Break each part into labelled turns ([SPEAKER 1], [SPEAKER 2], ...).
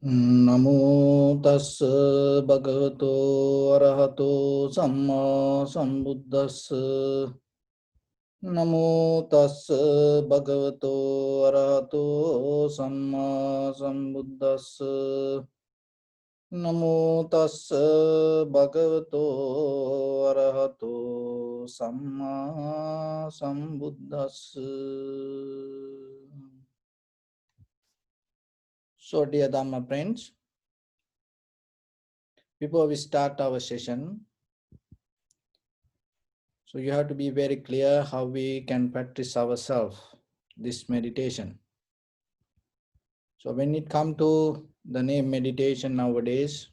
[SPEAKER 1] Namo tassa bhagavato arahato samma sambuddhassa. Namo tassa bhagavato arahato samma sambuddhassa. Namo tassa bhagavato arahato samma sambuddhassa. So, dear Dhamma friends, before we start our session, so you have to be very clear how we can practice ourselves this meditation. So when it comes to the name meditation nowadays,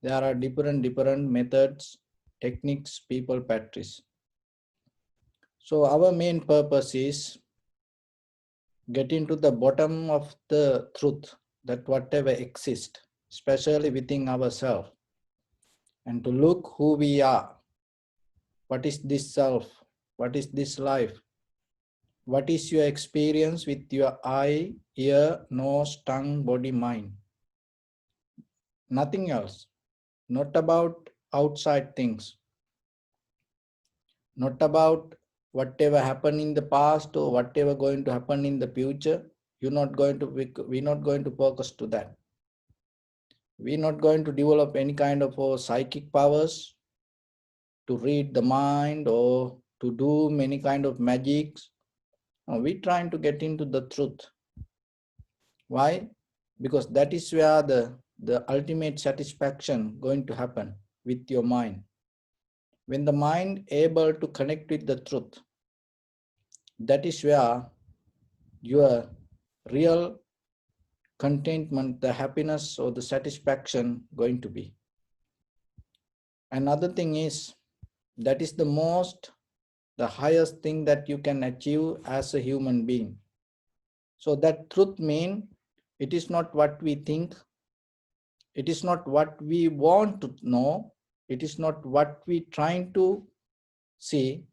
[SPEAKER 1] there are different methods, techniques people practice. So our main purpose is getting to the bottom of the truth that whatever exists, especially within ourselves, and to look who we are. What is this self? What is this life? What is your experience with your eye, ear, nose, tongue, body, mind? Nothing else. Not about outside things. Not about whatever happened in the past or whatever going to happen in the future. We're not going to focus to that. We're not going to develop any kind of psychic powers to read the mind or to do many kind of magics. No, we're trying to get into the truth. Why? Because that is where the ultimate satisfaction going to happen with your mind. When the mind able to connect with the truth, that is where your real contentment, the happiness or the satisfaction going to be. Another thing is, that is the highest thing that you can achieve as a human being. So that truth means it is not what we think, it is not what we want to know, it is not what we trying to see.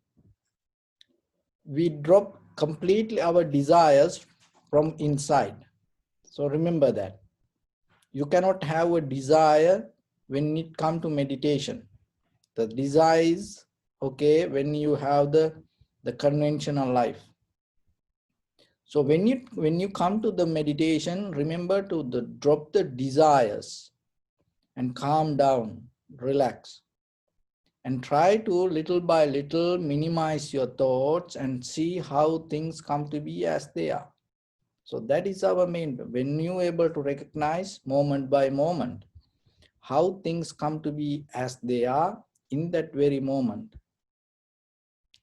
[SPEAKER 1] We drop completely our desires from inside. So remember that. You cannot have a desire when it comes to meditation. The desire is okay when you have the conventional life. So when you come to the meditation, remember to drop the desires and calm down, relax, and try to little by little minimize your thoughts and see how things come to be as they are. So that is our main, when you able to recognize moment by moment how things come to be as they are, in that very moment,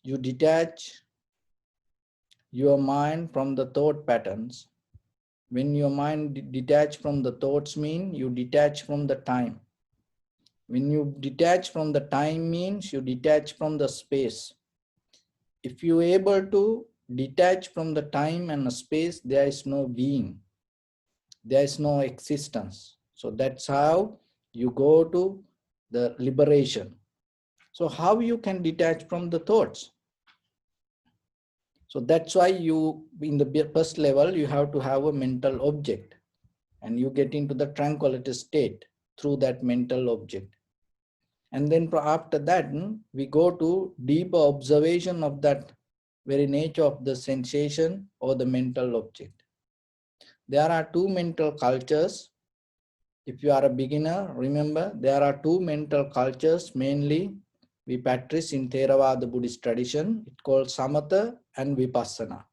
[SPEAKER 1] you detach your mind from the thought patterns. When your mind detach from the thoughts mean you detach from the time. When you detach from the time means you detach from the space. If you able to detach from the time and the space, there is no being, there is no existence. So that's how you go to the liberation. So how you can detach from the thoughts? So that's why you, in the first level, you have to have a mental object and you get into the tranquility state through that mental object. And then after that, we go to deeper observation of that very nature of the sensation or the mental object. There are two mental cultures. If you are a beginner, remember there are two mental cultures mainly we practice in Theravada Buddhist tradition. It's called Samatha and Vipassana.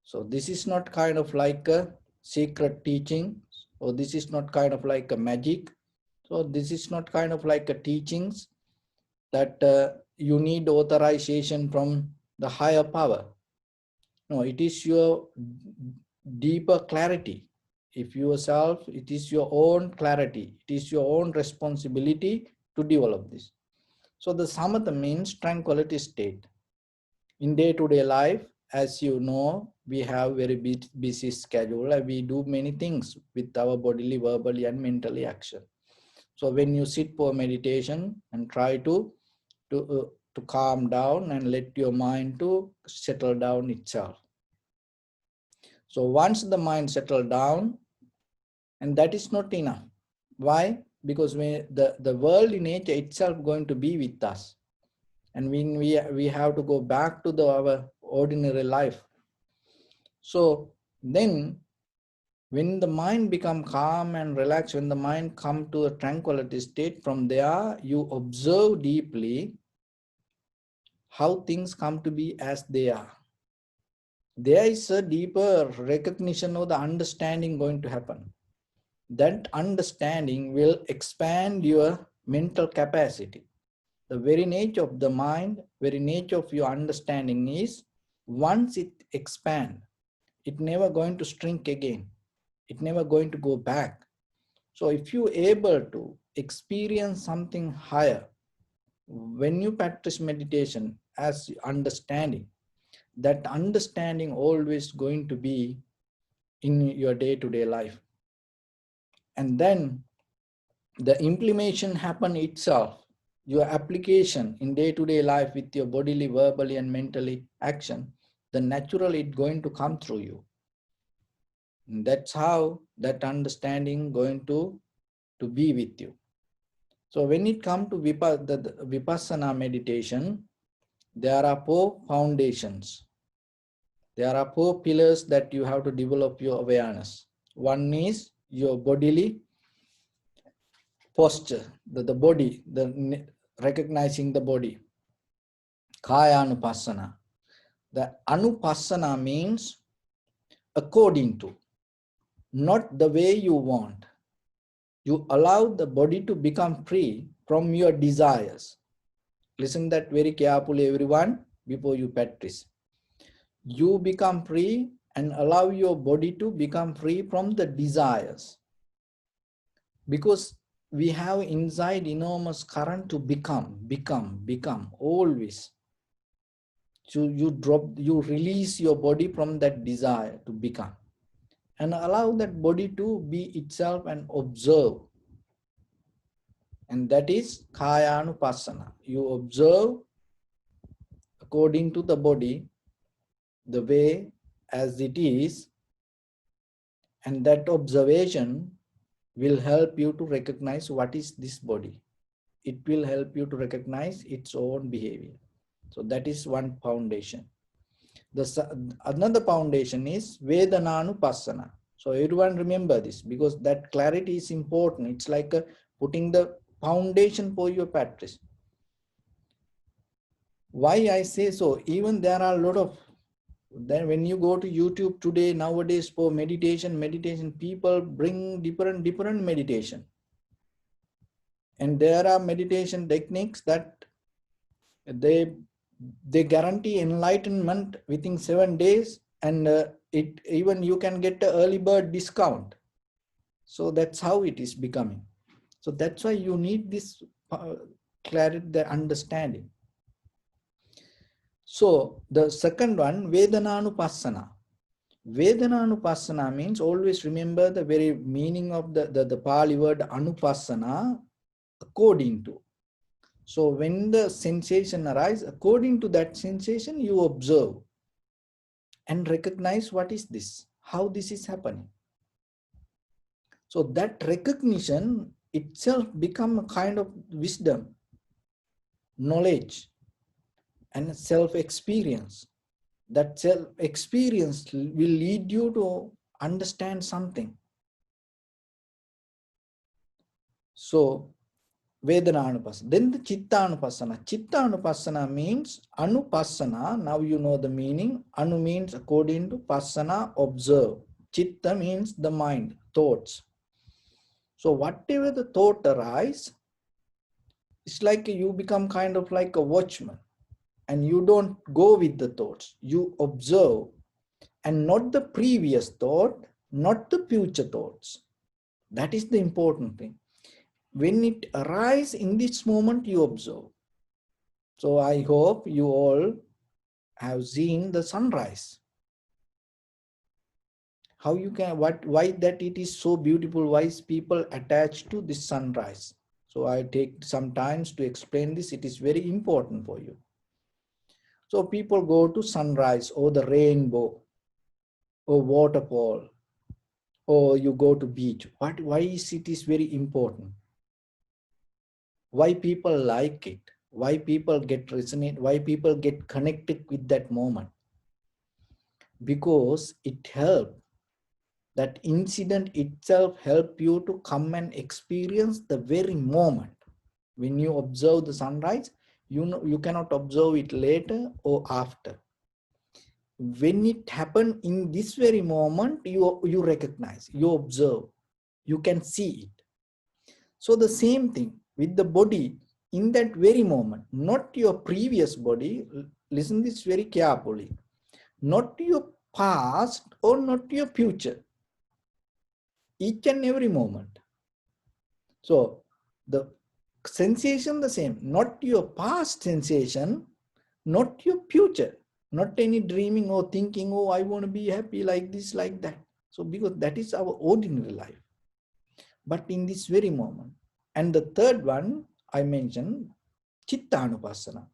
[SPEAKER 1] So this is not kind of like a secret teaching, or this is not kind of like a magic. So this is not kind of like a teachings that you need authorization from the higher power. No, it is your deeper clarity. If yourself, it is your own clarity. It is your own responsibility to develop this. So the samatha means tranquility state. In day-to-day life, as you know, we have very busy schedule and we do many things with our bodily, verbally and mentally action. So when you sit for meditation and try to calm down and let your mind to settle down itself. So once the mind settle down, And that is not enough. Why? Because the world in nature itself going to be with us. And when we have to go back to our ordinary life. So then when the mind become calm and relaxed, when the mind come to a tranquility state, from there you observe deeply how things come to be as they are. There is a deeper recognition of the understanding going to happen. That understanding will expand your mental capacity. The very nature of the mind, very nature of your understanding is, once it expands, it never going to shrink again. It never going to go back. So if you able to experience something higher, when you practice meditation as understanding, that understanding always going to be in your day-to-day life. And then the implementation happen itself, your application in day-to-day life with your bodily, verbally and mentally action, then naturally it's going to come through you. And that's how that understanding going to be with you. So when it comes to the Vipassana meditation, there are 4 foundations. There are 4 pillars that you have to develop your awareness. One is your bodily posture, the body, recognizing the body. Kaya anupassana. The anupassana means according to, not the way you want. You allow the body to become free from your desires. Listen that very carefully, everyone, before you practice. You become free and allow your body to become free from the desires. Because we have inside enormous current to become, always. So you release your body from that desire to become. And allow that body to be itself and observe. And that is Kaya Anupassana. You observe according to the body, the way as it is, and that observation will help you to recognize what is this body. It will help you to recognize its own behavior. So that is one foundation. Another foundation is Vedananupassana. So everyone remember this, because that clarity is important. It's like putting the foundation for your practice. Why I say so? Even there are a lot of, then when you go to YouTube today, nowadays for meditation, people bring different meditation. And there are meditation techniques that they guarantee enlightenment within 7 days, and even you can get an early bird discount. So that's how it is becoming. So that's why you need this clarity, the understanding. So the second one, Vedananupassana. Vedananupassana means, always remember the very meaning of the Pali word anupassana, according to. So when the sensation arises, according to that sensation, you observe and recognize what is this, how this is happening. So that recognition itself become a kind of wisdom, knowledge, and self-experience. That self-experience will lead you to understand something. So Vedananupassana. Then the Chittanupassana. Chittanupassana means Anupassana. Now you know the meaning. Anu means according to, Passana, observe. Chitta means the mind, thoughts. So whatever the thought arise, it's like you become kind of like a watchman, and you don't go with the thoughts. You observe, and not the previous thought, not the future thoughts. That is the important thing. When it arises in this moment, you observe. So I hope you all have seen the sunrise. How you can, why that it is so beautiful, why is people attached to this sunrise? So I take some time to explain this. It is very important for you. So people go to sunrise or the rainbow or waterfall or you go to beach. Why is it is very important? Why people like it? Why people get resonate? Why people get connected with that moment? Because it helps. That incident itself help you to come and experience the very moment. When you observe the sunrise, you know you cannot observe it later or after. When it happened in this very moment, you recognize, you observe, you can see it. So the same thing with the body in that very moment, not your previous body. Listen this very carefully. Not your past or not your future. Each and every moment. So the sensation the same, not your past sensation, not your future, not any dreaming or thinking, oh, I want to be happy like this, like that. So because that is our ordinary life. But in this very moment. And the third one I mentioned, Chittanupassana.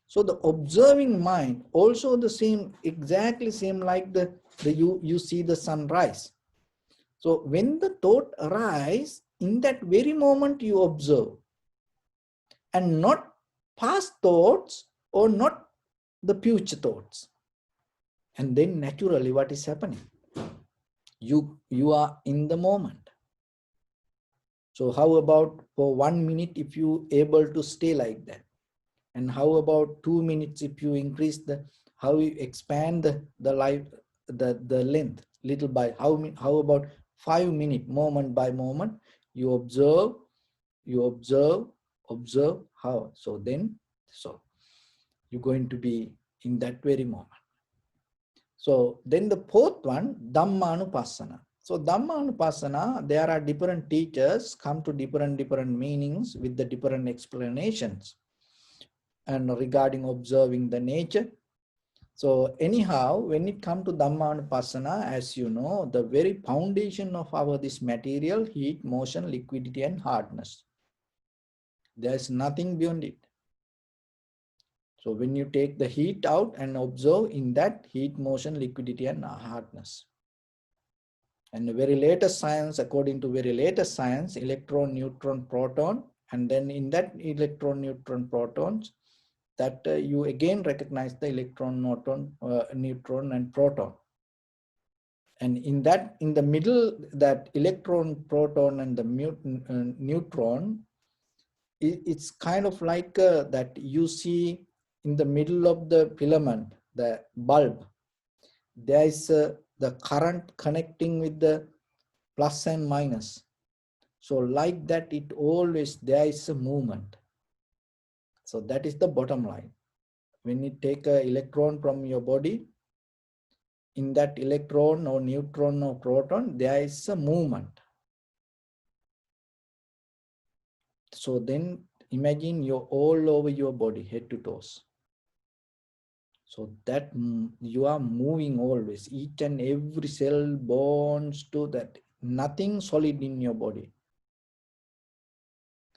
[SPEAKER 1] So the observing mind also the same, exactly same like the you see the sunrise. So when the thought arises, in that very moment you observe, and not past thoughts or not the future thoughts. And then naturally what is happening? You are in the moment. So how about for 1 minute if you able to stay like that? And how about 2 minutes if you increase the, how you expand the life, the length little by, how about 5 minutes, moment by moment, you observe, observe how. So then, so you're going to be in that very moment. So then the fourth one, Dhammanupassana. So Dhammanupassana, there are different teachers come to different meanings with the different explanations and regarding observing the nature. So anyhow, when it comes to Dhammanupassana, as you know, the very foundation of our this material, heat, motion, liquidity, and hardness. There is nothing beyond it. So when you take the heat out and observe in that heat, motion, liquidity, and hardness. And the very latest science, according to very latest science, electron, neutron, proton, and then in that electron, neutron, protons, that you again recognize the electron, neutron, and proton. And in that, in the middle, that electron, proton, and the neutron, it's kind of like that you see in the middle of the filament, the bulb, there is the current connecting with the plus and minus. So like that, it always, there is a movement. So that is the bottom line. When you take an electron from your body, in that electron or neutron or proton, there is a movement. So then imagine you're all over your body, head to toes. So that you are moving always, each and every cell bonds to that, nothing solid in your body.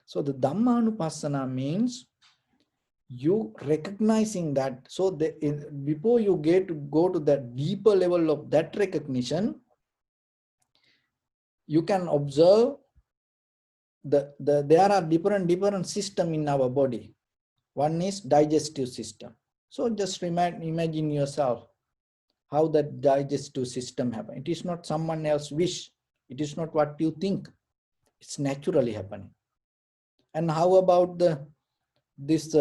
[SPEAKER 1] So the Dhammanupassana means you recognizing that. So before you go to that deeper level of that recognition, you can observe there are different system in our body. One is digestive system. So just imagine yourself how that digestive system happens. It is not someone else's wish. It is not what you think. It's naturally happening. And how about this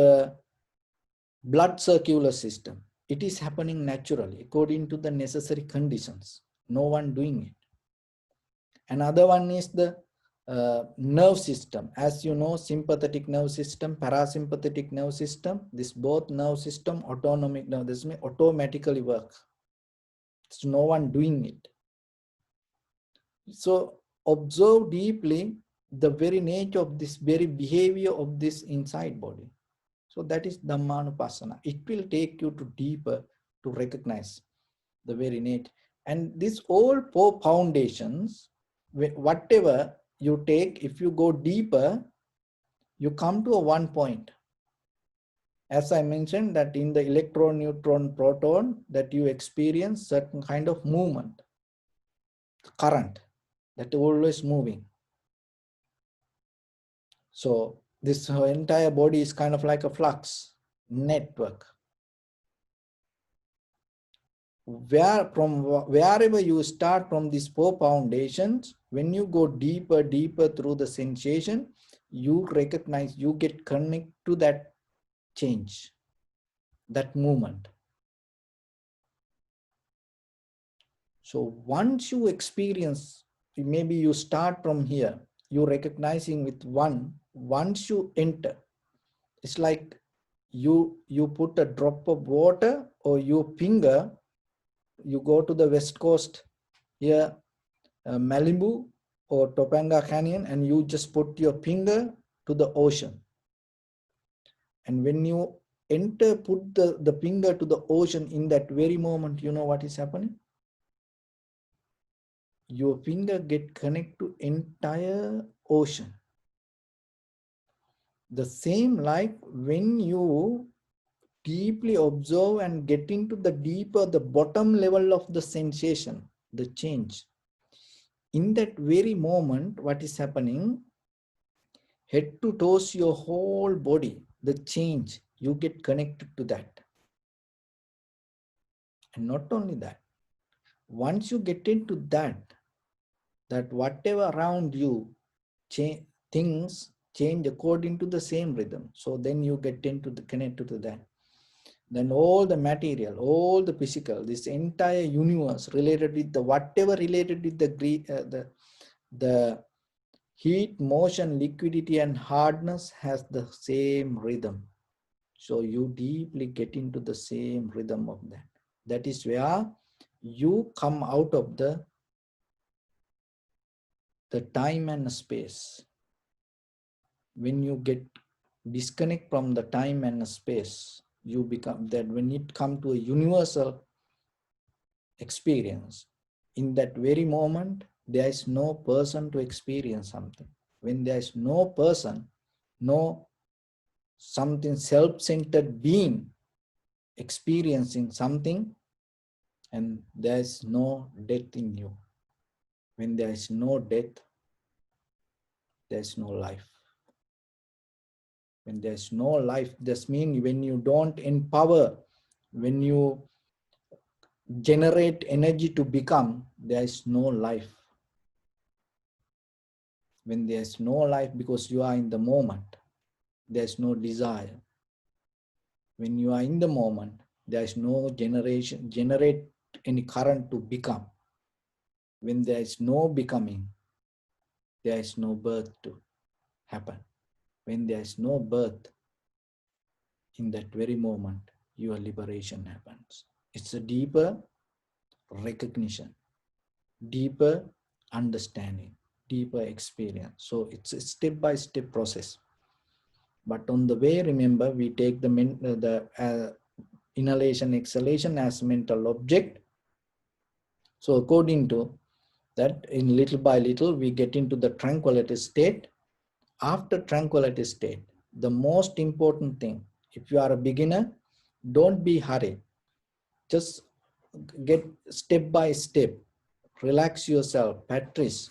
[SPEAKER 1] blood circular system? It is happening naturally according to the necessary conditions. No one doing it. Another one is the nerve system. As you know, sympathetic nerve system, parasympathetic nerve system, this both nerve system, autonomic nerve, this may automatically work. It's no one doing it. So observe deeply the very nature of this very behavior of this inside body. So that is Dhammanupassana. It will take you to deeper to recognize the very nature. And these all four foundations, whatever you take, if you go deeper, you come to a one point. As I mentioned that in the electron, neutron, proton, that you experience certain kind of movement, current. that always moving. So this entire body is kind of like a flux network. Wherever you start from these four foundations, when you go deeper through the sensation, you recognize, you get connected to that change, that movement. So once you experience, maybe you start from here, you recognizing with one, once you enter, it's like you put a drop of water or your finger, you go to the west coast here, Malibu or Topanga Canyon, and you just put your finger to the ocean. And when you enter, put the finger to the ocean, in that very moment, you know what is happening? Your finger get connected to entire ocean. The same like when you deeply observe and get into the deeper, the bottom level of the sensation, the change. In that very moment, what is happening? Head to toes, your whole body, the change, you get connected to that. And not only that, once you get into that whatever around you, things change according to the same rhythm. So then you get into the connected to that. Then all the material, all the physical, this entire universe related with the whatever related with the heat, motion, liquidity, and hardness has the same rhythm. So you deeply get into the same rhythm of that. That is where you come out of the time and space. When you get disconnect from the time and space, you become that. When it comes to a universal experience, in that very moment, there is no person to experience something. When there is no person, no something self-centered being experiencing something, and there is no death in you. When there is no death, there is no life. When there is no life, this means when you don't empower, when you generate energy to become, there is no life. When there is no life, because you are in the moment, there is no desire. When you are in the moment, there is no generate any current to become. When there is no becoming, there is no birth to happen. When there is no birth, in that very moment, your liberation happens. It's a deeper recognition, deeper understanding, deeper experience. So it's a step-by-step process. But on the way, remember, we take the inhalation, exhalation as mental object. So according to that, in little by little, we get into the tranquility state. After tranquility state, the most important thing, if you are a beginner, don't be hurried. Just get step by step, relax yourself, practice.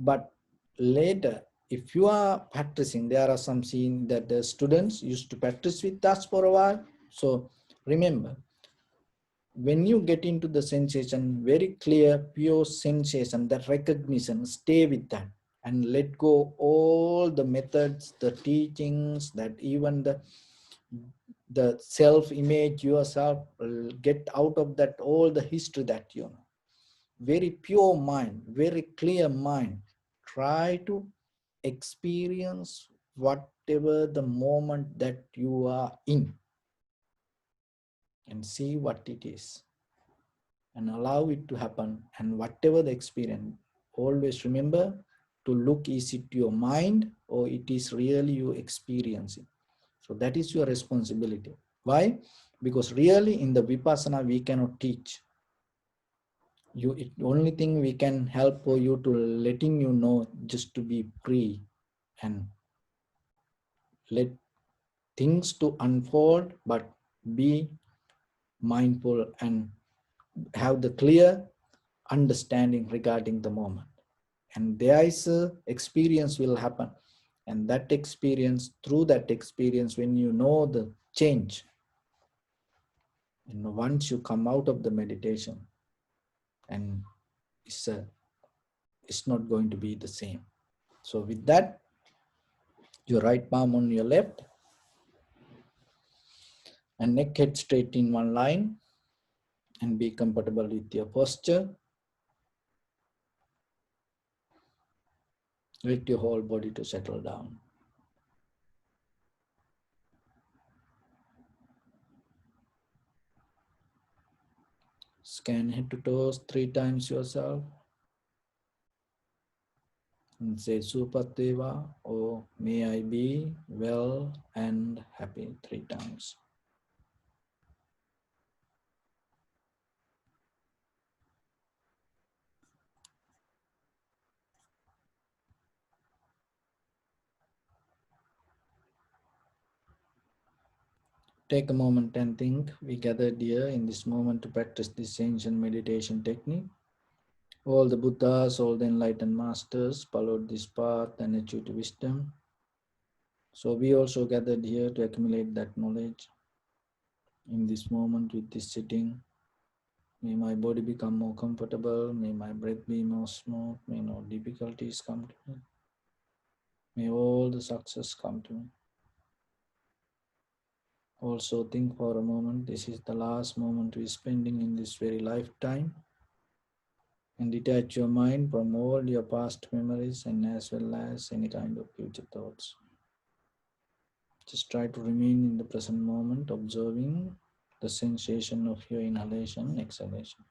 [SPEAKER 1] But later, if you are practicing, there are some scenes that the students used to practice with us for a while. So remember, when you get into the sensation, very clear, pure sensation, that recognition, stay with that and let go all the methods, the teachings, that even the self-image yourself, get out of that, all the history that you know. Very pure mind, very clear mind. Try to experience whatever the moment that you are in and see what it is and allow it to happen. And whatever the experience, always remember to look, is it your mind or it is really you experiencing. So that is your responsibility. Why? Because really in the Vipassana we cannot teach you. It only thing we can help for you to letting you know, just to be free and let things to unfold, but be mindful and have the clear understanding regarding the moment. and there is a experience will happen, and that experience, through that experience, when you know the change, and once you come out of the meditation, and it's a, it's not going to be the same. So with that, your right palm on your left, and neck head straight in one line, and be comfortable with your posture. Let your whole body to settle down. Scan head to toes 3 times yourself, and say Supateva, or may I be well and happy 3 times. Take a moment and think. We gathered here in this moment to practice this ancient meditation technique. All the Buddhas, all the enlightened masters followed this path and achieved wisdom. So we also gathered here to accumulate that knowledge. In this moment with this sitting, may my body become more comfortable, may my breath be more smooth, may no difficulties come to me. May all the success come to me. Also think for a moment, this is the last moment we're spending in this very lifetime, and detach your mind from all your past memories and as well as any kind of future thoughts. Just try to remain in the present moment, observing the sensation of your inhalation, exhalation.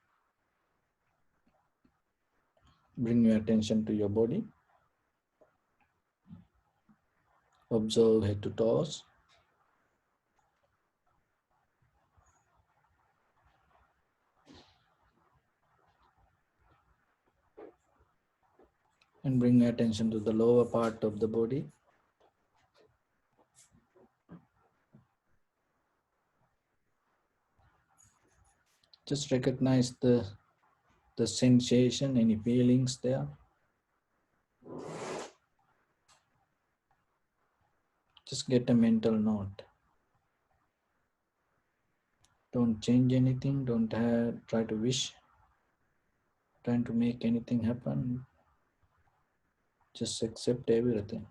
[SPEAKER 1] Bring your attention to your body. Observe head to toes. And bring your attention to the lower part of the body. Just recognize the sensation, any feelings there. Just get a mental note. Don't change anything, don't try to wish, trying to make anything happen. Just accept everything.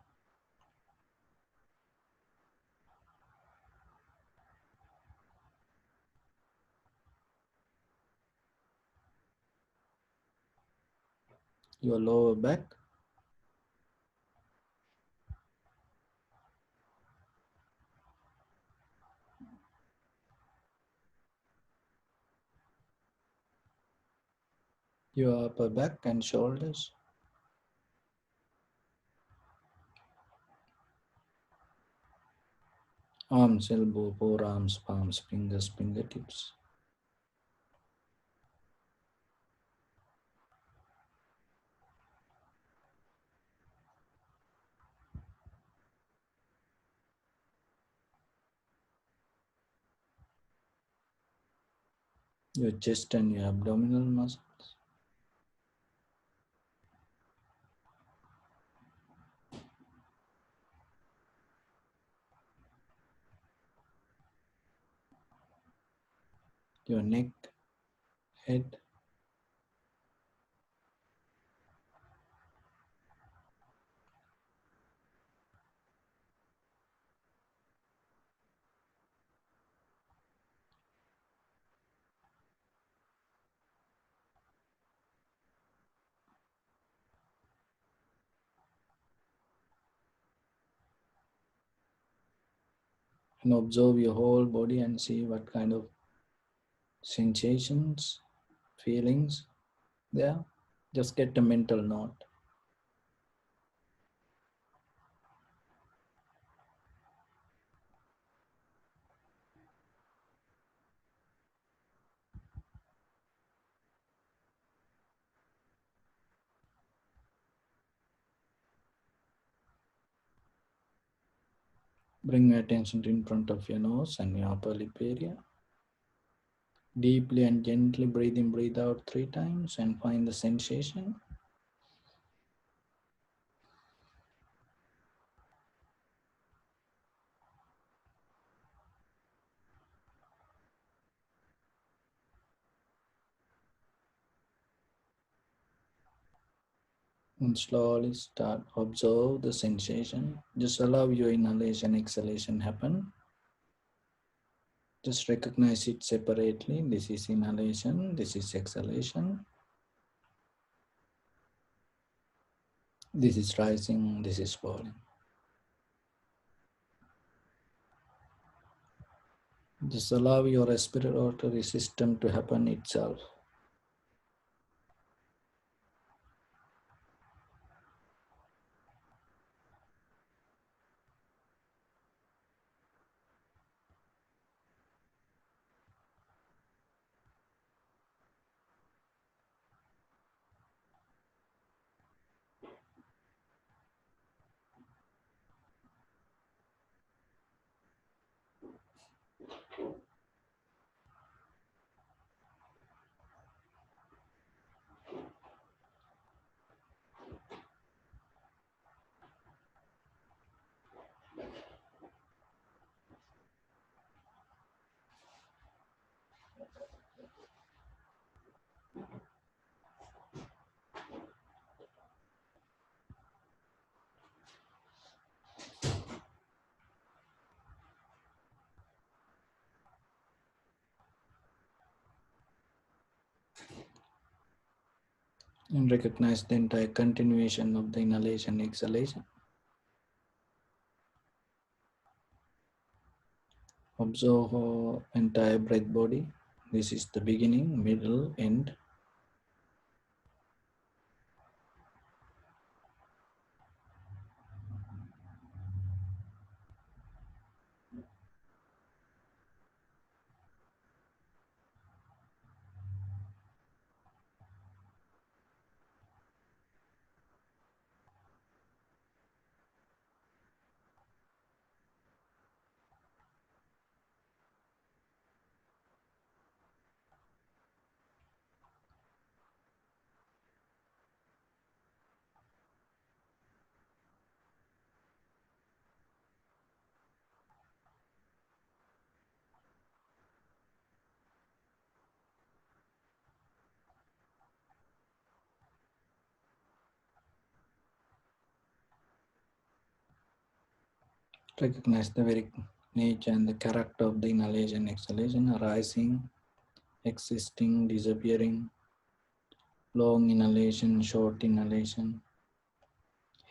[SPEAKER 1] Your lower back, your upper back and shoulders, arms, elbow, forearms, palms, fingers, fingertips. Your chest and your abdominal muscles. Your neck, head, and observe your whole body and see what kind of sensations, feelings there. Just get a mental note. Bring your attention to in front of your nose and your upper lip area. Deeply and gently breathe in, breathe out 3 times and find the sensation. And slowly start observe the sensation. Just allow your inhalation, exhalation happen. Just recognize it separately. This is inhalation, this is exhalation. This is rising, this is falling. Just allow your respiratory system to happen itself. And recognize the entire continuation of the inhalation, exhalation. Observe our entire breath body. This is the beginning, middle, end. Recognize the very nature and the character of the inhalation, exhalation, arising, existing, disappearing, long inhalation, short inhalation,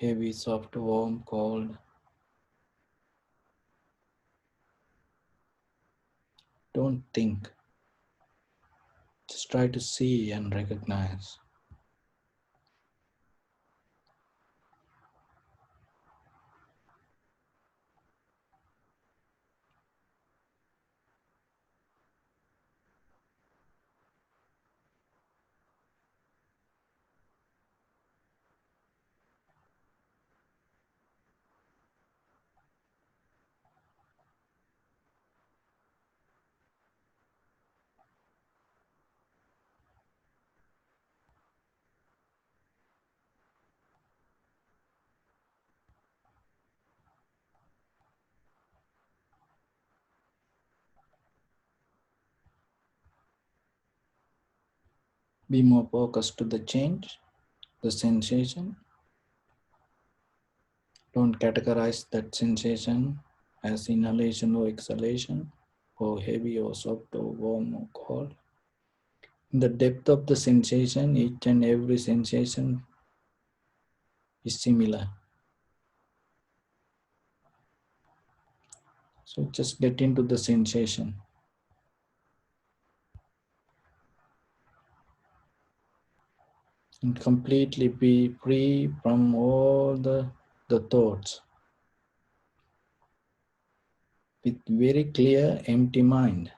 [SPEAKER 1] heavy, soft, warm, cold. Don't think, just try to see and recognize. Be more focused to the change, the sensation. Don't categorize that sensation as inhalation or exhalation, or heavy or soft or warm or cold. In the depth of the sensation, each and every sensation is similar. So just get into the sensation and completely be free from all the thoughts with very clear, empty mind.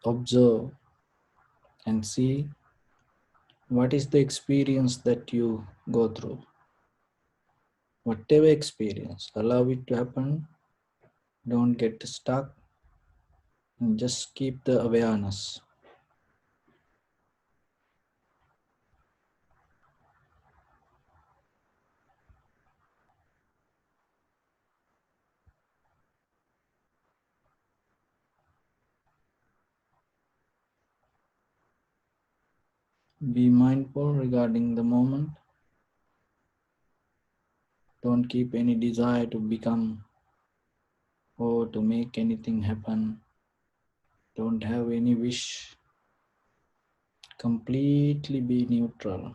[SPEAKER 1] Observe and see what is the experience that you go through. Whatever experience, allow it to happen. Don't get stuck and just keep the awareness. Be mindful regarding the moment. Don't keep any desire to become or to make anything happen. Don't have any wish. Completely be neutral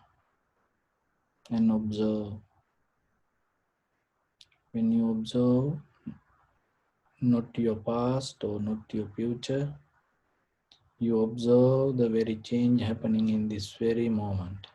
[SPEAKER 1] and observe. When you observe, not your past or not your future, you observe the very change happening in this very moment.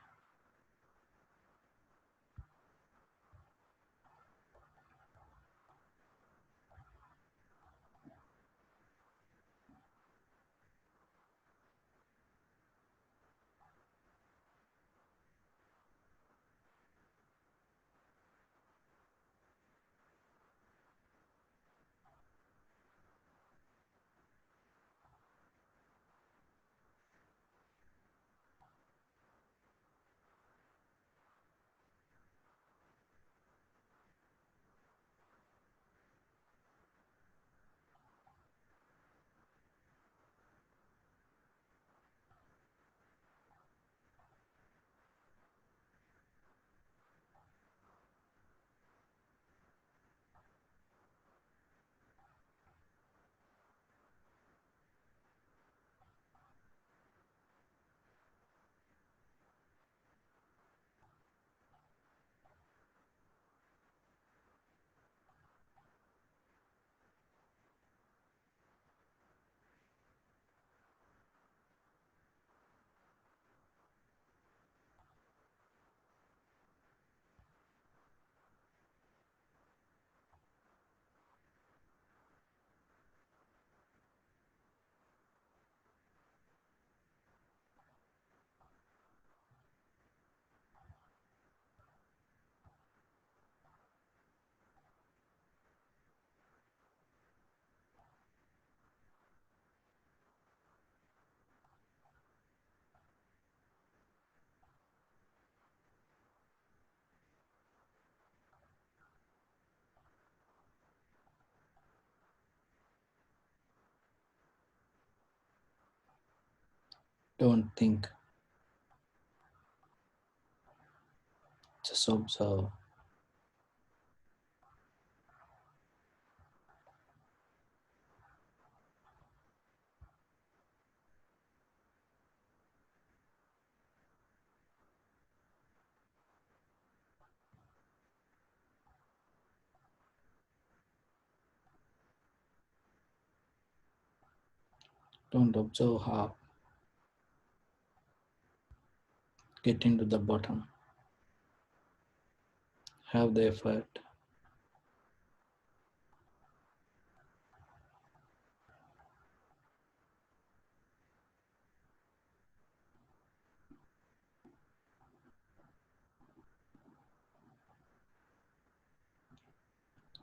[SPEAKER 1] Don't think, just observe. Don't observe half. Get into the bottom. Have the effort.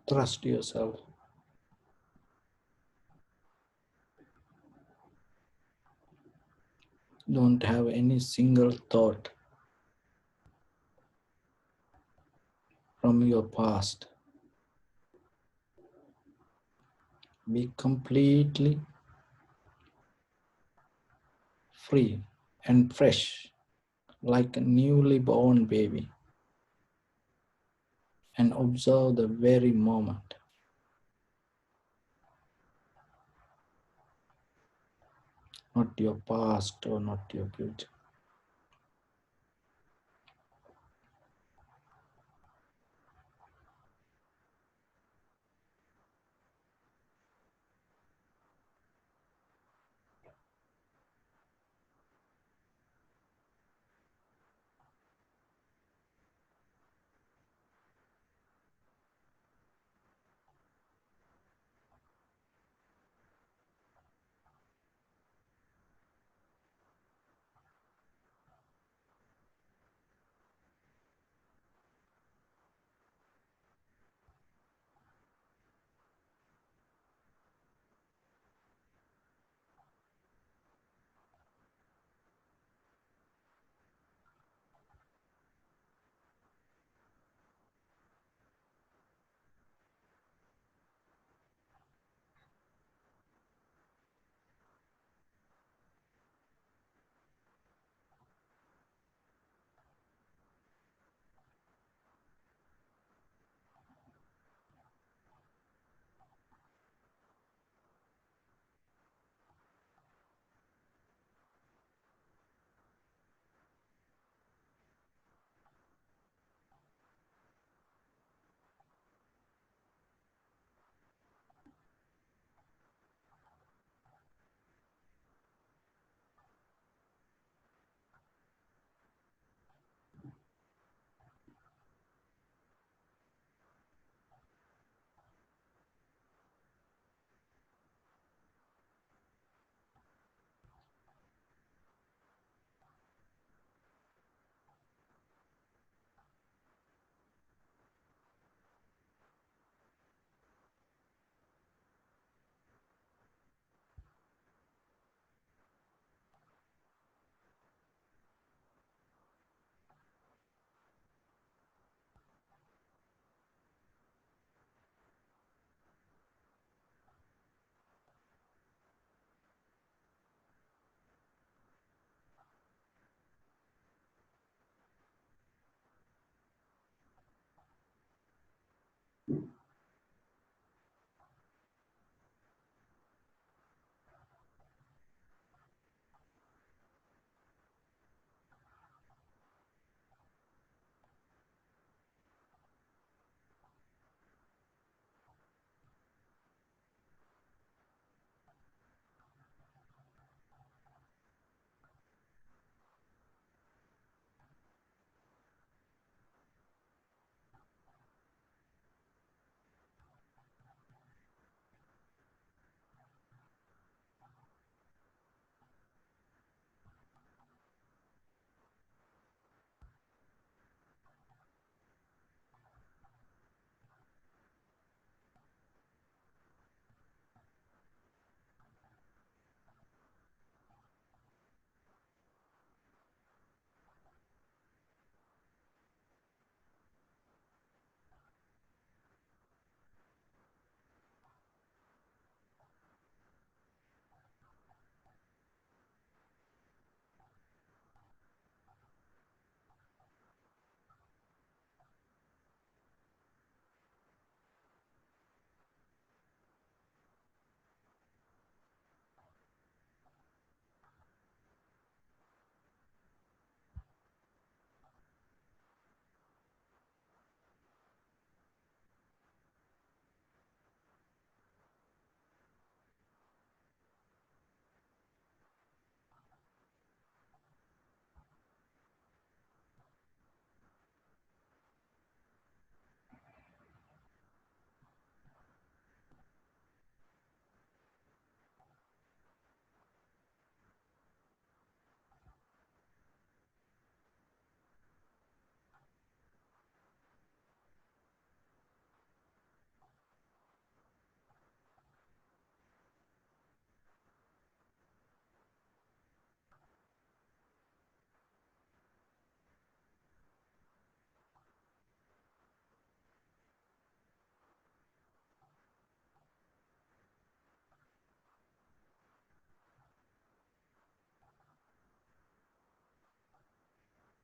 [SPEAKER 1] Trust yourself. Don't have any single thought from your past. Be completely free and fresh, like a newly born baby, and observe the very moment, not your past or not your future.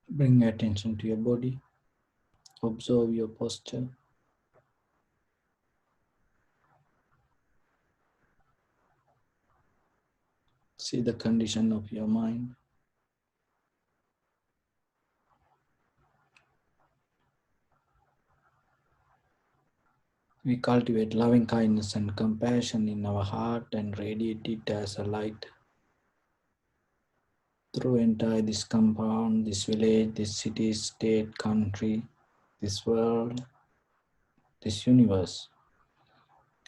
[SPEAKER 1] Bring attention to your body. Observe your posture. See the condition of your mind. We cultivate loving kindness and compassion in our heart and radiate it as a light through entire this compound, this village, this city, state, country, this world, this universe.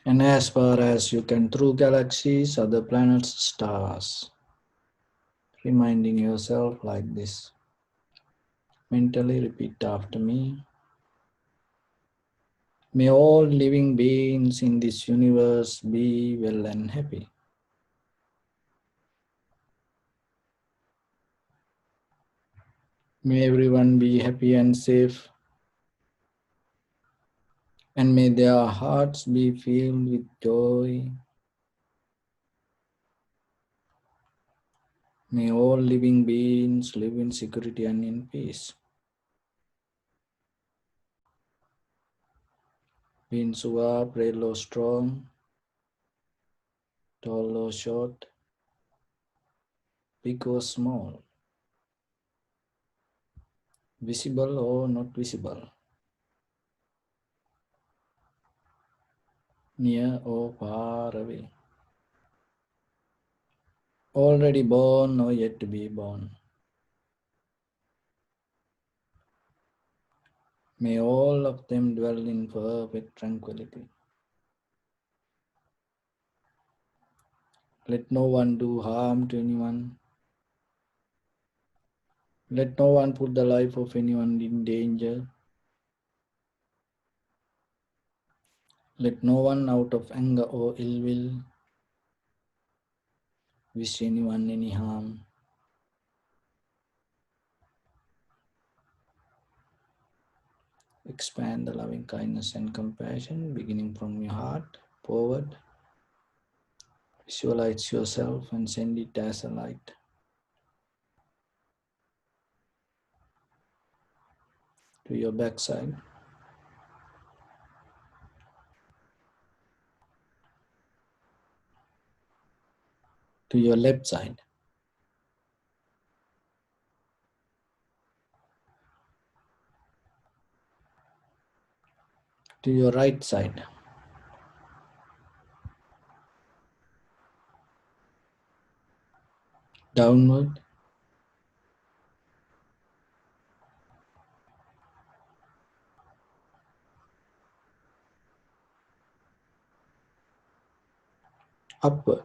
[SPEAKER 1] And as far as you can through galaxies, other planets, stars. Reminding yourself like this. Mentally repeat after me. May all living beings in this universe be well and happy. May everyone be happy and safe. And may their hearts be filled with joy. May all living beings live in security and in peace. Beings who are frail or strong, tall or short, big or small, visible or not visible, near or far away, already born or yet to be born. May all of them dwell in perfect tranquility. Let no one do harm to anyone. Let no one put the life of anyone in danger. Let no one out of anger or ill will wish anyone any harm. Expand the loving kindness and compassion beginning from your heart forward. Visualize yourself and send it as a light to your backside, to your left side, to your right side, downward, upward,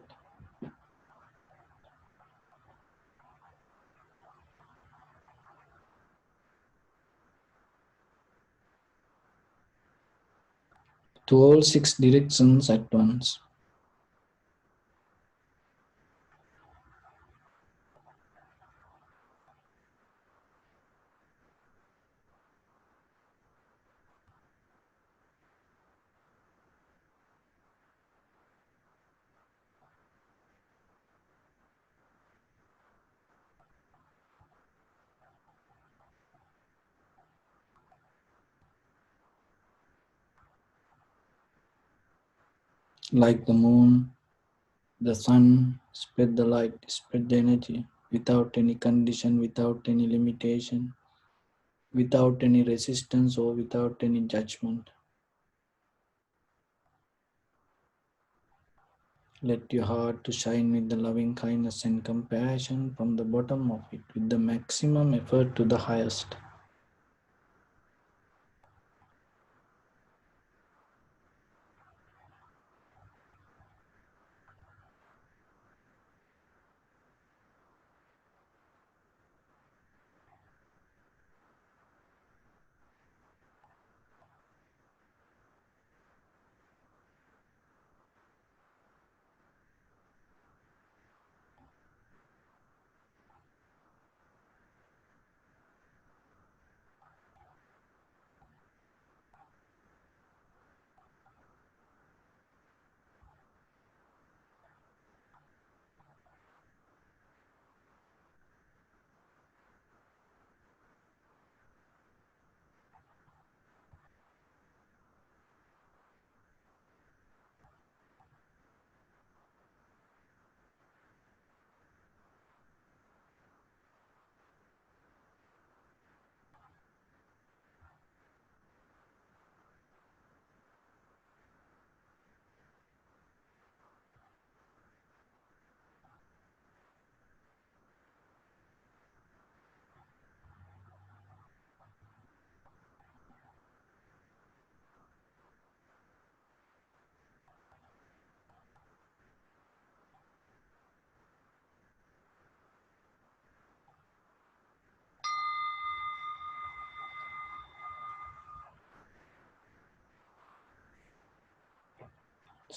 [SPEAKER 1] to all 6 directions at once. Like the moon, the sun, spread the light, spread the energy without any condition, without any limitation, without any resistance or without any judgment. Let your heart to shine with the loving kindness and compassion from the bottom of it with the maximum effort to the highest.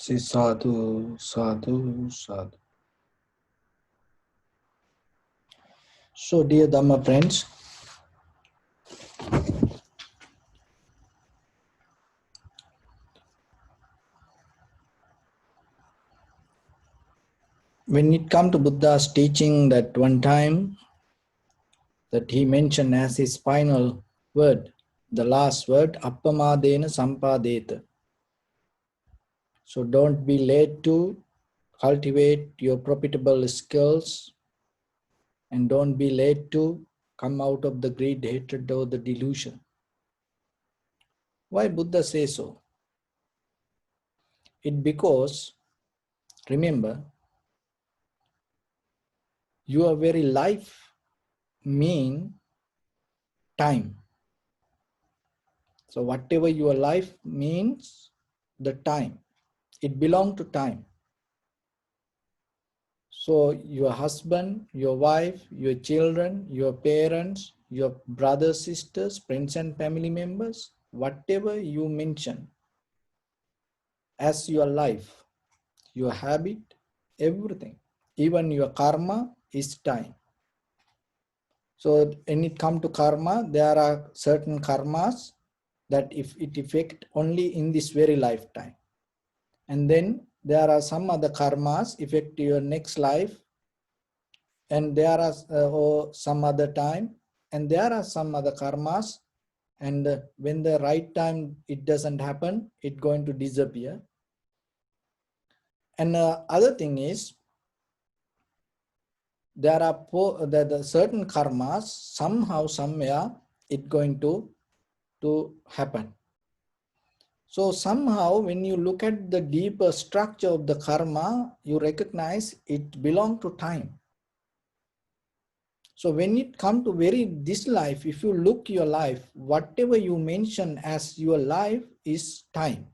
[SPEAKER 1] Say sadhu, sadhu, sadhu. So, dear Dhamma friends, when it comes to Buddha's teaching, that one time that he mentioned as his final word, the last word, appamadena sampadeta. So don't be late to cultivate your profitable skills, and don't be late to come out of the greed, hatred, or the delusion. Why Buddha says so? It because, remember, your very life mean time. So whatever your life means, the time, it belongs to time. So your husband, your wife, your children, your parents, your brothers, sisters, friends and family members, whatever you mention as your life, your habit, everything, even your karma is time. So when it comes to karma, there are certain karmas that if it affect only in this very lifetime. And then there are some other karmas affect your next life, and there are or some other time, and there are some other karmas, and when the right time it doesn't happen, it going to disappear. And other thing is, there are the certain karmas, somehow, somewhere, it going to happen. So somehow, when you look at the deeper structure of the karma, you recognize it belongs to time. So when it comes to this life, if you look your life, whatever you mention as your life is time.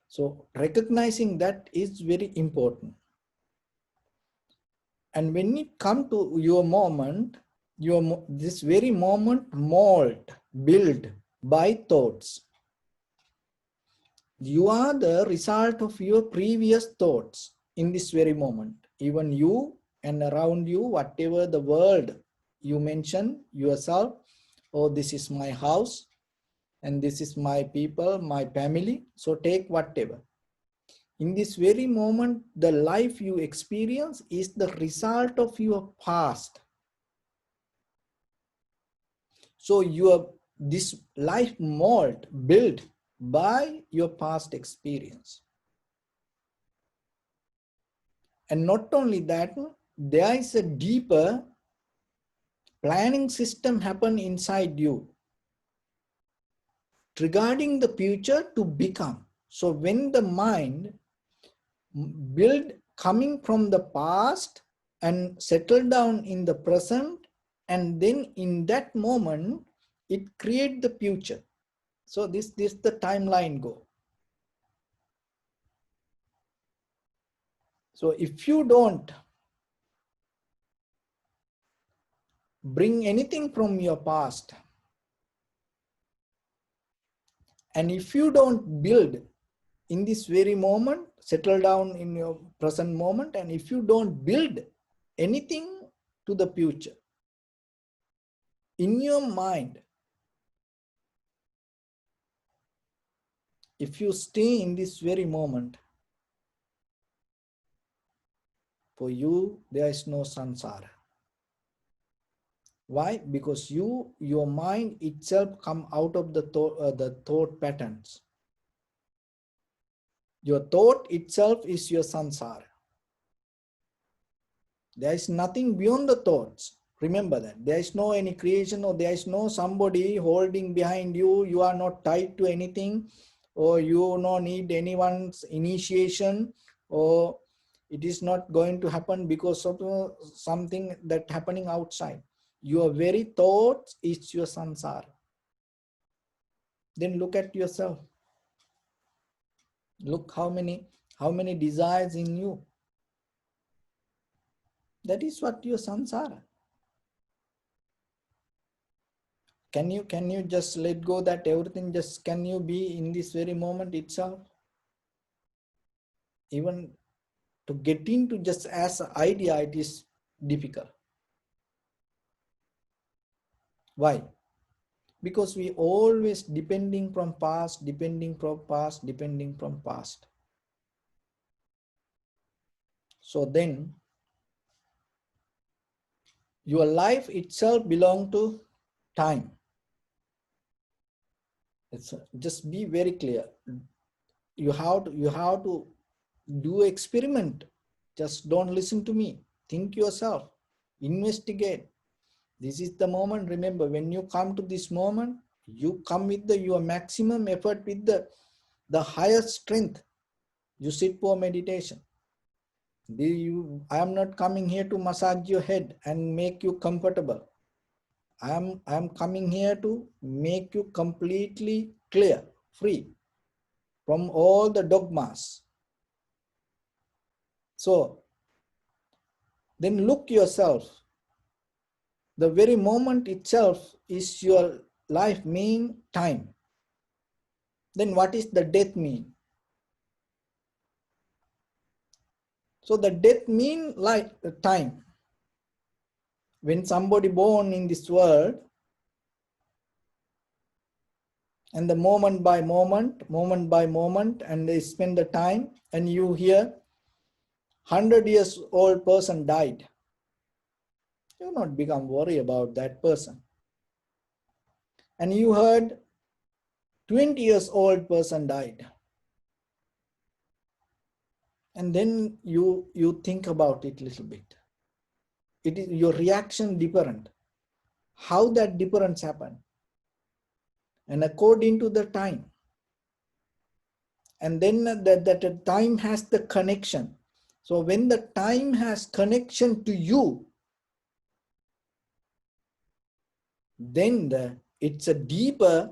[SPEAKER 1] So recognizing that is very important. And when it comes to your moment, this very moment mold, built by thoughts. You are the result of your previous thoughts in this very moment. Even you and around you, whatever the world you mention yourself, oh, this is my house and this is my people, my family. So take whatever. In this very moment, the life you experience is the result of your past. So this life mold built by your past experience. And not only that, there is a deeper planning system happen inside you regarding the future to become. So when the mind build coming from the past and settle down in the present, and then in that moment, it create the future. So this the timeline go. So if you don't bring anything from your past, and if you don't build in this very moment, settle down in your present moment, and if you don't build anything to the future in your mind, if you stay in this very moment, for you there is no samsara. Why? Because your mind itself come out of the thought patterns. Your thought itself is your samsara. There is nothing beyond the thoughts. Remember that. There is no any creation, or there is no somebody holding behind you. You are not tied to anything, or you no need anyone's initiation, or it is not going to happen because of something that happening outside. Your very thoughts is your samsara. Then look at yourself. Look how many desires in you. That is what your samsara. Can you just let go that everything, just can you be in this very moment itself? Even to get into just as an idea, it is difficult. Why? Because we always depending from past, depending from past, depending from past. So then your life itself belongs to time. Just be very clear. You have to do experiment. Just don't listen to me. Think yourself. Investigate. This is the moment. Remember, when you come to this moment, you come with your maximum effort, with the highest strength. You sit for meditation. I am not coming here to massage your head and make you comfortable. I am coming here to make you completely clear, free from all the dogmas. So then look yourself. The very moment itself is your life mean time. Then what is the death mean? So the death mean like time. When somebody born in this world, and the moment by moment, and they spend the time, and you hear 100 years old person died. You not become worry about that person. And you heard 20 years old person died. And then you think about it a little bit. It is your reaction different. How that difference happen? And according to the time. And then that time has the connection. So when the time has connection to you, then it's a deeper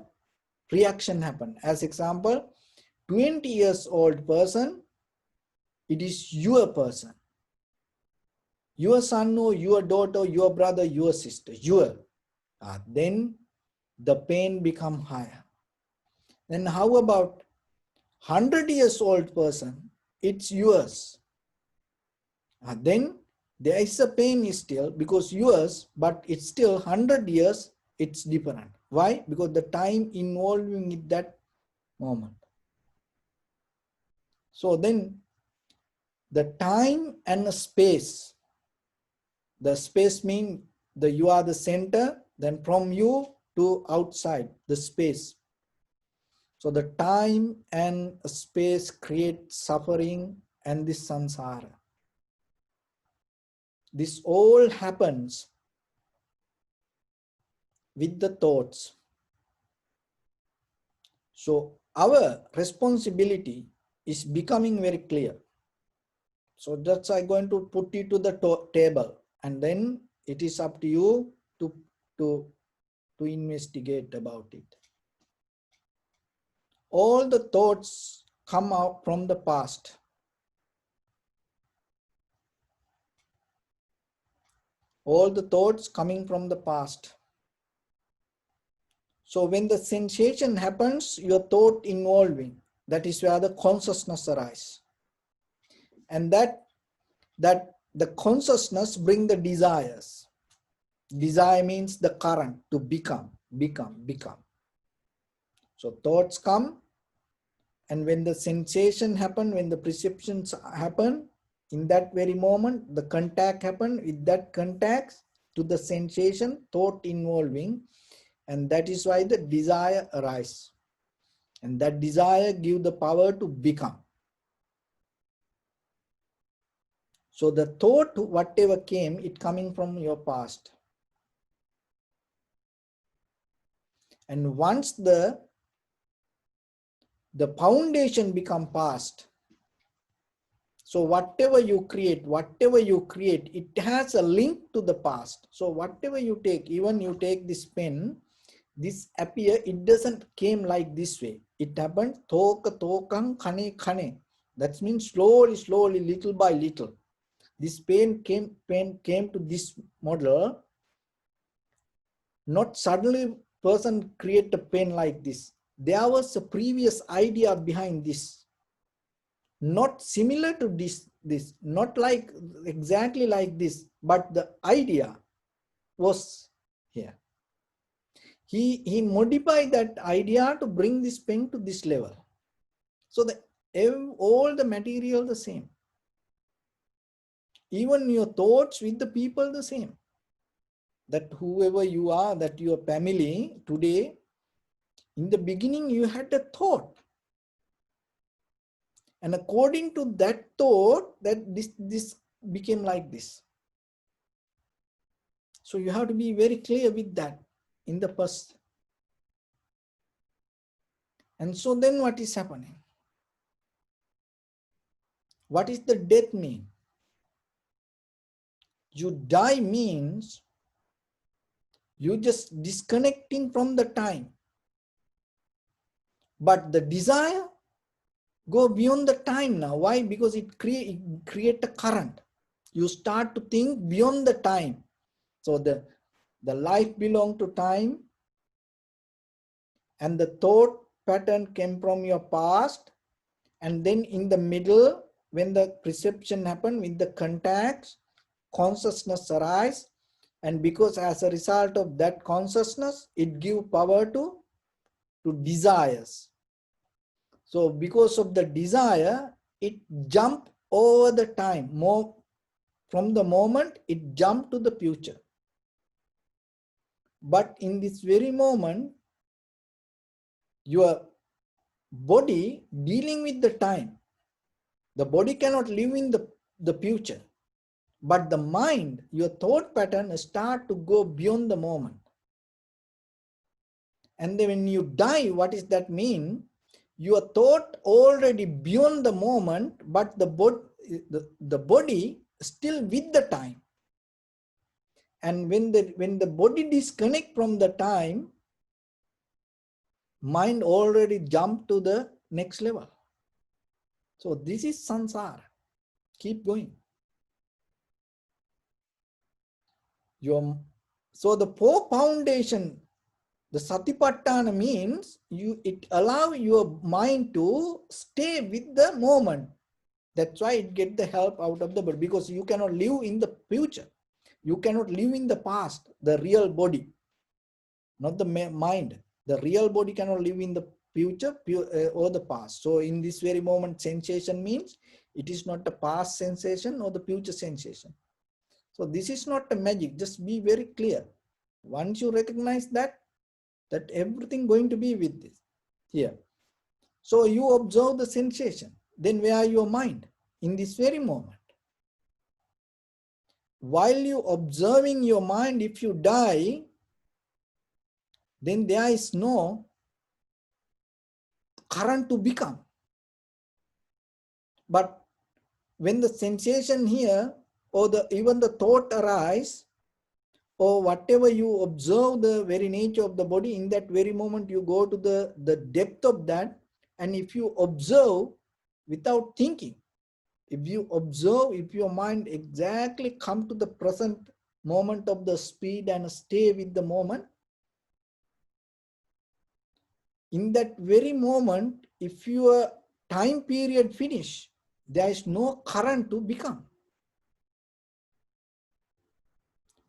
[SPEAKER 1] reaction happen. As example, 20 years old person, it is your person. Your son or your daughter, your brother, your sister, your. Then the pain become higher. Then how about 100 years old person? It's yours. Then there is a pain still because yours, but it's still 100 years, it's different. Why? Because the time involving in that moment. So then the time and the space mean you are the center, then from you to outside, the space. So the time and space create suffering and this samsara. This all happens with the thoughts. So our responsibility is becoming very clear. So that's I'm going to put it to the table, and then it is up to you to investigate about it. All the thoughts come out from the past. All the thoughts coming from the past. So when the sensation happens, your thought involving, that is where the consciousness arises. And that the consciousness bring the desires. Desire means the current to become. So thoughts come, and when the sensation happen, when the perceptions happen, in that very moment, the contact happen, with that contact to the sensation, thought involving, and that is why the desire arises. And that desire give the power to become. So the thought, whatever came, it coming from your past. And once the foundation become past, so whatever you create, it has a link to the past. So whatever you take, even you take this pen, this appear, it doesn't came like this way. It happened, tokang, khane. That means slowly, little by little. This pen came to this model. Not suddenly person create a pen like this. There was a previous idea behind this. Not similar to this, not like exactly like this, but the idea was here. He modified that idea to bring this pen to this level. So all the material the same. Even your thoughts with the people the same. That whoever you are, that your family today, in the beginning you had a thought. And according to that thought, that this became like this. So you have to be very clear with that in the past. And so then what is happening? What is the death mean? You die means you just disconnecting from the time. But the desire go beyond the time now. Why? Because it create a current. You start to think beyond the time. So the life belong to time, and the thought pattern came from your past, and then in the middle, when the perception happen with the contacts, consciousness arise, and because as a result of that consciousness, it give power to desires. So because of the desire, it jump over the time. More from the moment, it jump to the future. But in this very moment, your body dealing with the time. The body cannot live in the future. But the mind, your thought pattern start to go beyond the moment. And then when you die, what does that mean? Your thought already beyond the moment, but the body still with the time. And when the body disconnect from the time, mind already jumped to the next level. So this is samsara. Keep going. So the four foundation, the satipatthana means it allow your mind to stay with the moment. That's why it get the help out of the body, because you cannot live in the future. You cannot live in the past, the real body, not the mind. The real body cannot live in the future or the past. So in this very moment, sensation means it is not the past sensation or the future sensation. So this is not a magic. Just be very clear. Once you recognize that everything going to be with this here. So you observe the sensation. Then where are your mind? In this very moment. While you observing your mind, if you die, then there is no current to become. But when the sensation here or even the thought arise, or whatever you observe the very nature of the body, in that very moment you go to the depth of that. And if you observe without thinking, if you observe, if your mind exactly come to the present moment of the speed and stay with the moment, in that very moment, if your time period finish, there is no current to become.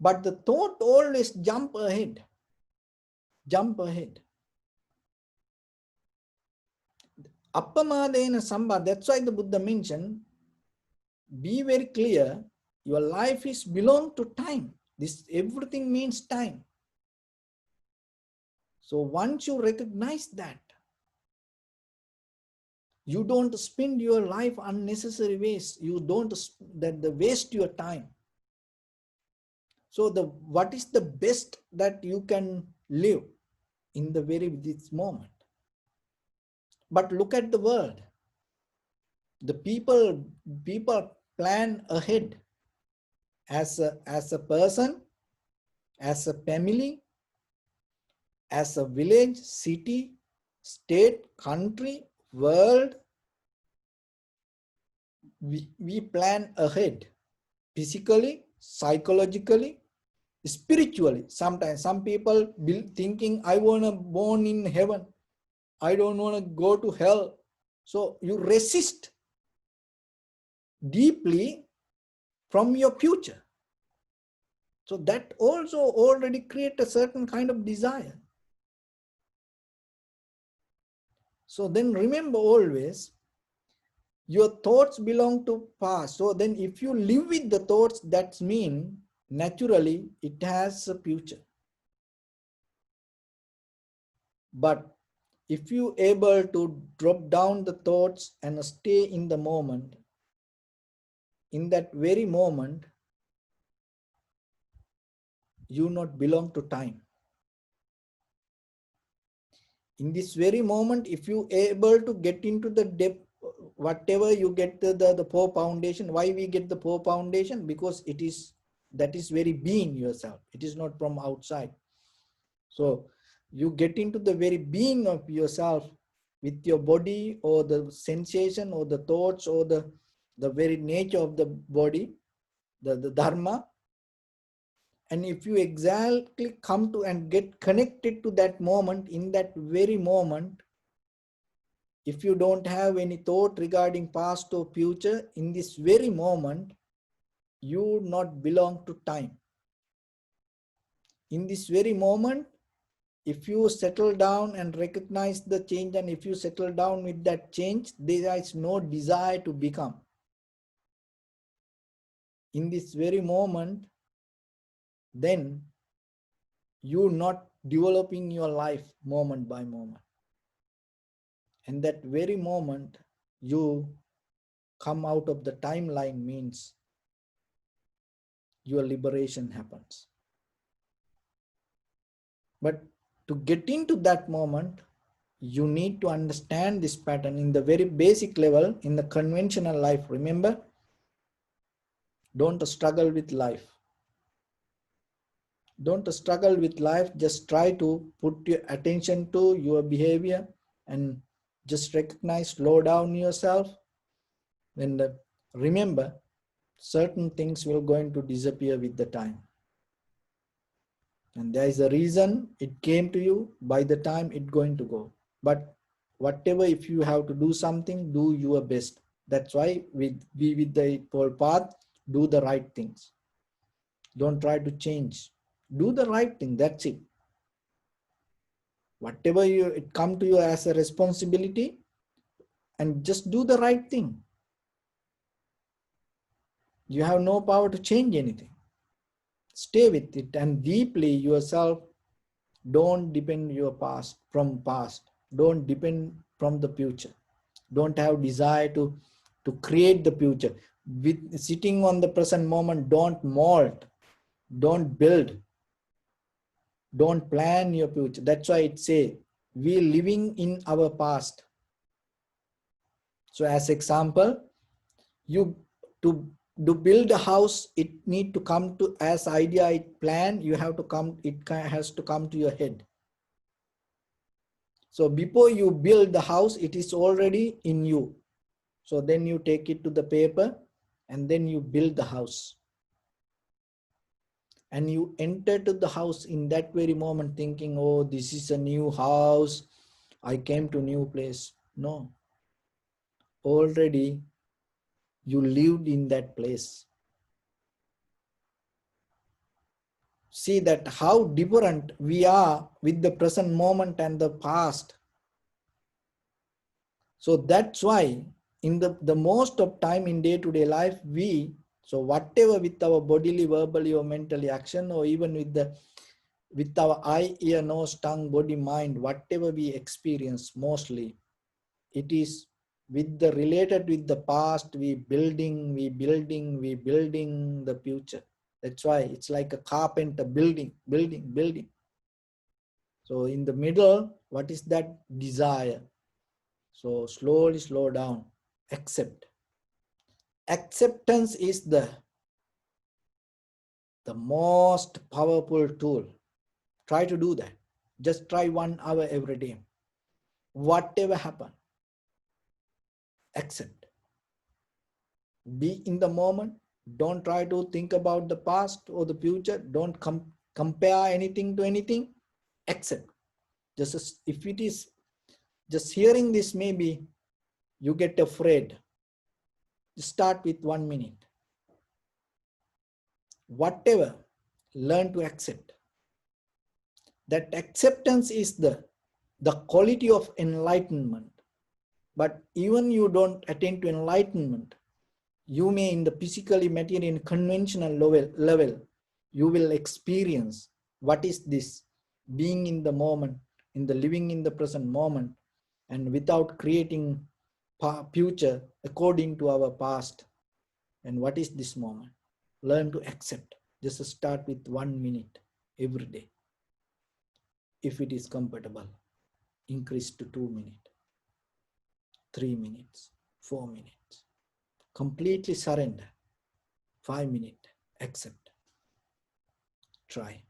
[SPEAKER 1] But the thought always jump ahead. Appamadena samba, that's why the Buddha mentioned, be very clear, your life is belong to time. This everything means time. So once you recognize that, you don't spend your life unnecessary ways. You don't waste your time. So what is the best that you can live in the very this moment? But look at the world. The people plan ahead as a person, as a family, as a village, city, state, country, world. We plan ahead physically, psychologically, spiritually. Sometimes some people thinking, I want to born in heaven. I don't want to go to hell. So you resist deeply from your future. So that also already create a certain kind of desire. So then remember always, your thoughts belong to past. So then if you live with the thoughts, that means naturally it has a future. But if you able to drop down the thoughts and stay in the moment, in that very moment, you not belong to time. In this very moment, if you able to get into the depth, whatever you get the four foundation, why we get the four foundation? Because that is very being yourself. It is not from outside. So you get into the very being of yourself with your body or the sensation or the thoughts or the very nature of the body, the dharma. And if you exactly come to and get connected to that moment, in that very moment, if you don't have any thought regarding past or future, in this very moment, you not belong to time. In this very moment, if you settle down and recognize the change, and if you settle down with that change, there is no desire to become. In this very moment, then you not developing your life moment by moment. And that very moment, you come out of the timeline means your liberation happens. But to get into that moment, you need to understand this pattern in the very basic level in the conventional life. Remember, don't struggle with life. Don't struggle with life. Just try to put your attention to your behavior and just recognize, slow down yourself. And remember, certain things will going to disappear with the time. And there is a reason it came to you. By the time it's going to go. But whatever, if you have to do something, do your best. That's why be with the whole path, do the right things. Don't try to change. Do the right thing. That's it. Whatever it come to you as a responsibility, and just do the right thing. You have no power to change anything. Stay with it and deeply yourself. Don't depend your past from past. Don't depend from the future. Don't have desire to create the future. With sitting on the present moment, don't mold, don't build, don't plan your future. That's why it say we living in our past. So as example, you to build a house, it need to come to as idea, it plan, you have to come, it has to come to your head. So before you build the house, it is already in you. So then you take it to the paper and then you build the house. And you enter to the house in that very moment thinking, oh, this is a new house. I came to a new place. No. Already you lived in that place. See that how different we are with the present moment and the past. So that's why in the most of time in day-to-day life, so whatever with our bodily, verbally or mentally action, or even with our eye, ear, nose, tongue, body, mind, whatever we experience, mostly it is related with the past. We building the future. That's why it's like a carpenter building. So in the middle, what is that? Desire. So slowly slow down. Accept. Acceptance is the most powerful tool. Try to do that. Just try 1 hour every day. Whatever happen, accept. Be in the moment. Don't try to think about the past or the future. Don't compare anything to anything. Accept. Just if it is just hearing this, maybe you get afraid. Start with 1 minute. Whatever, learn to accept. That acceptance is the quality of enlightenment. But even you don't attain to enlightenment, you may in the physically material conventional level, you will experience what is this being in the moment, in the living in the present moment, and without creating future according to our past. And what is this moment? Learn to accept. Just start with 1 minute every day. If it is comfortable, increase to 2 minutes, 3 minutes, 4 minutes. Completely surrender. 5 minutes, accept. Try.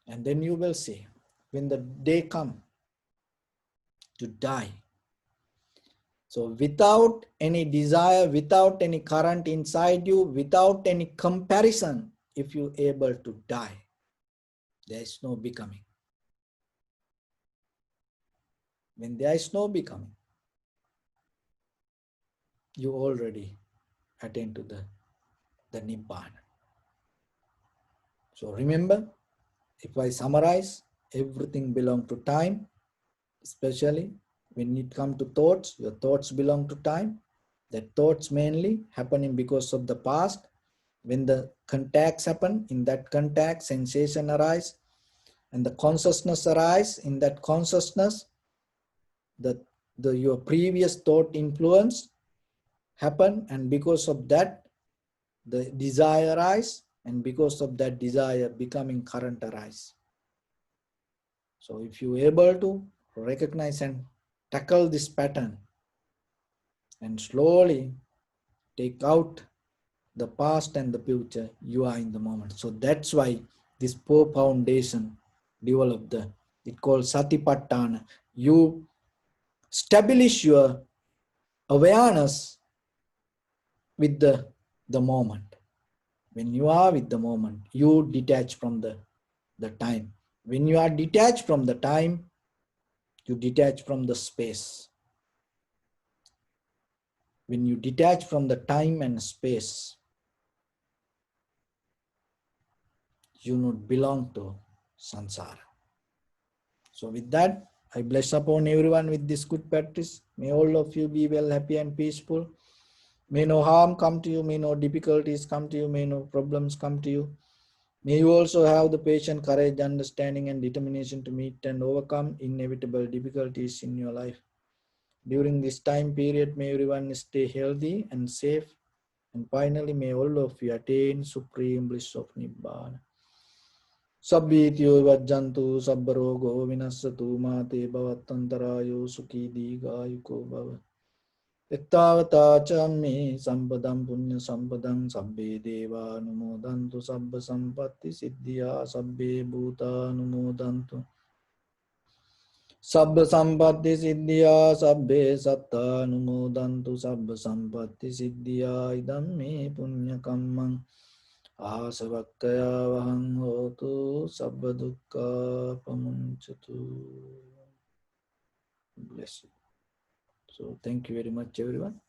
[SPEAKER 1] And then you will see when the day comes to die. So without any desire, without any current inside you, without any comparison, if you are able to die, there is no becoming. When there is no becoming, you already attain to the Nibbana. So remember, if I summarize, everything belongs to time, especially when it comes to thoughts. Your thoughts belong to time. The thoughts mainly happening because of the past. When the contacts happen, in that contact, sensation arise, and the consciousness arise. In that consciousness, your previous thought influence, happen, and because of that, the desire arise, and because of that desire, becoming current arise. So if you are able to recognize and tackle this pattern and slowly take out the past and the future, you are in the moment. So that's why this four foundation developed. It called Satipatthana. You establish your awareness with the moment. When you are with the moment, you detach from the time. When you are detached from the time, you detach from the space. When you detach from the time and space, you not belong to samsara. So with that, I bless upon everyone with this good practice. May all of you be well, happy and peaceful. May no harm come to you, may no difficulties come to you, may no problems come to you. May you also have the patience, courage, understanding and determination to meet and overcome inevitable difficulties in your life. During this time period, may everyone stay healthy and safe. And finally, may all of you attain supreme bliss of Nibbana. Sabbityo vajjantu sabbarogo vinassatu mate bhavattantarayo sukhi digayuko bhava. Ittavata chammi sampadam punya sampadam sabbe deva numodantu sabba sampatti siddhya sabbe bhuta numodantu. Sabba sampatti siddhya sabbe satta numodantu sabba sampatti siddhya idam me punya kammang. Asavakkaya vahang hotu sabba dukkha pamunchatu. Bless you. So thank you very much, everyone.